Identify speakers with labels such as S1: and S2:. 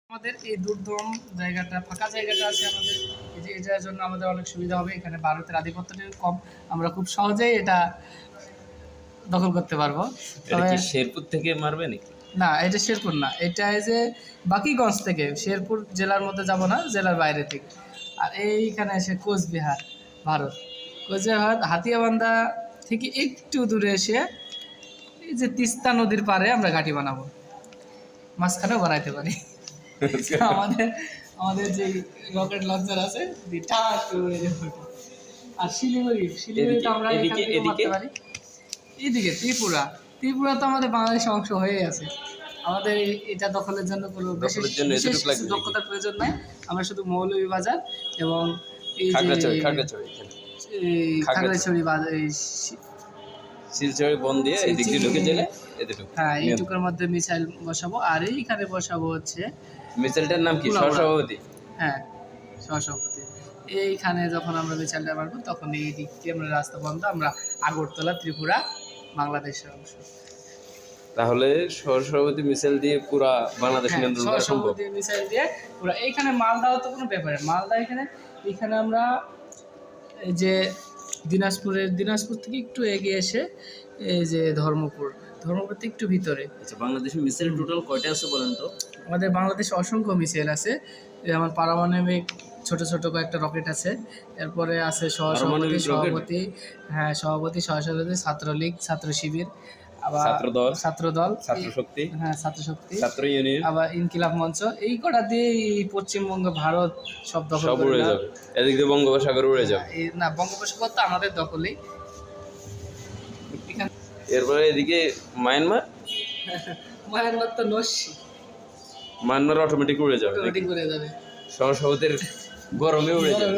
S1: আমাদের এই দুর্গম জায়গাটা ফাঁকা জায়গাটা আছে আমাদের, এই যে এটার জন্য আমাদের অনেক সুবিধা হবে। এখানে ভারতের আধিপত্যটা কম, আমরা খুব সহজেই এটা দখল করতে পারবো।
S2: এটা কি শেরপুর থেকে মারবে নাকি?
S1: না, এটা শেরপুর না, এটা এই যে বাকিগঞ্জ থেকে, শেরপুর জেলার মধ্যে যাব না, জেলার বাইরে থেকে। আর এইখানে এসে কোচবিহার ভারত, কোচবিহার হাতিয়াবান্ধা থেকে একটু দূরে এসে এই যে তিস্তা নদীর পাড়ে আমরা ঘাঁটি বানাবো, মাঝখানেও বানাইতে পারি। আমাদের আমাদের যে রকেট লঞ্চার আছে, আর শিলিগুড়িটা আমরা করতে পারি। এইদিকে ত্রিপুরা, ত্রিপুরা তো আমাদের বাংলাদেশের অংশ হয়ে আছে। আমাদের এটা দখলের জন্য কোনো বিশেষ দক্ষতার প্রয়োজন নাই। আমরা শুধু মৌলভীবাজার এবং এই যে খাগড়াছড়ি বাজার,
S2: শিলচরে বন দিয়ে এই দিক দিয়ে ঢুকে গেলে
S1: হ্যাঁ, এইটুকুর মধ্যে মিসাইল বসাবো। আর এইখানে বসাবো হচ্ছে
S2: মিসাইলটার নাম কি? সহসভাপতি।
S1: হ্যাঁ, সহসভাপতি। এইখানে যখন আমরা মিসাইলটা মারবো তখন এই দিক দিয়ে আমরা রাস্তা বন্ধ, আমরা আগরতলা ত্রিপুরা বাংলাদেশের অংশ।
S2: তাহলে সহসভাপতি মিসাইল দিয়ে পুরা বাংলাদেশ নিয়ন্ত্রণ করা সম্ভব।
S1: মিসাইল দিয়ে পুরা এইখানে মালদাও তো কোনো ব্যাপারে, মালদা এখানে আমরা এই যে দিনাজপুর থেকে একটু এগিয়ে এসে এই যে ধর্মপুর থেকে একটু ভিতরে।
S2: আচ্ছা, বাংলাদেশের মিসাইল টোটাল কয়টা আছে বলেন তো?
S1: আমাদের বাংলাদেশে অসংখ্য মিসাইল আছে। আমার পারমাণবিক ছোট ছোট কয়েকটা রকেট আছে। এরপরে আছে সভাপতি, হ্যাঁ, সভাপতি, সহসভাপতি, ছাত্রলীগ, ছাত্র শিবির, আবার ছাত্রদল,
S2: ছাত্রশক্তি,
S1: হ্যাঁ, ছাত্রশক্তি,
S2: ছাত্র ইউনিয়ন,
S1: আবার ইনকিলাব মঞ্চ। এই কটা দিয়ে পশ্চিমবঙ্গ, ভারত সব দখল
S2: উড়ে যাবে। এদিক দিয়ে বঙ্গোপসাগর উড়ে যাবে।
S1: না, বঙ্গোপসাগর তো আমাদের দখলেই।
S2: এরপরে এদিকে মায়ানমার
S1: তো নস্যি,
S2: মায়ানমার অটোমেটিক উড়ে যাবে।
S1: সহসভাপতির
S2: গরমে উড়ে যাবে।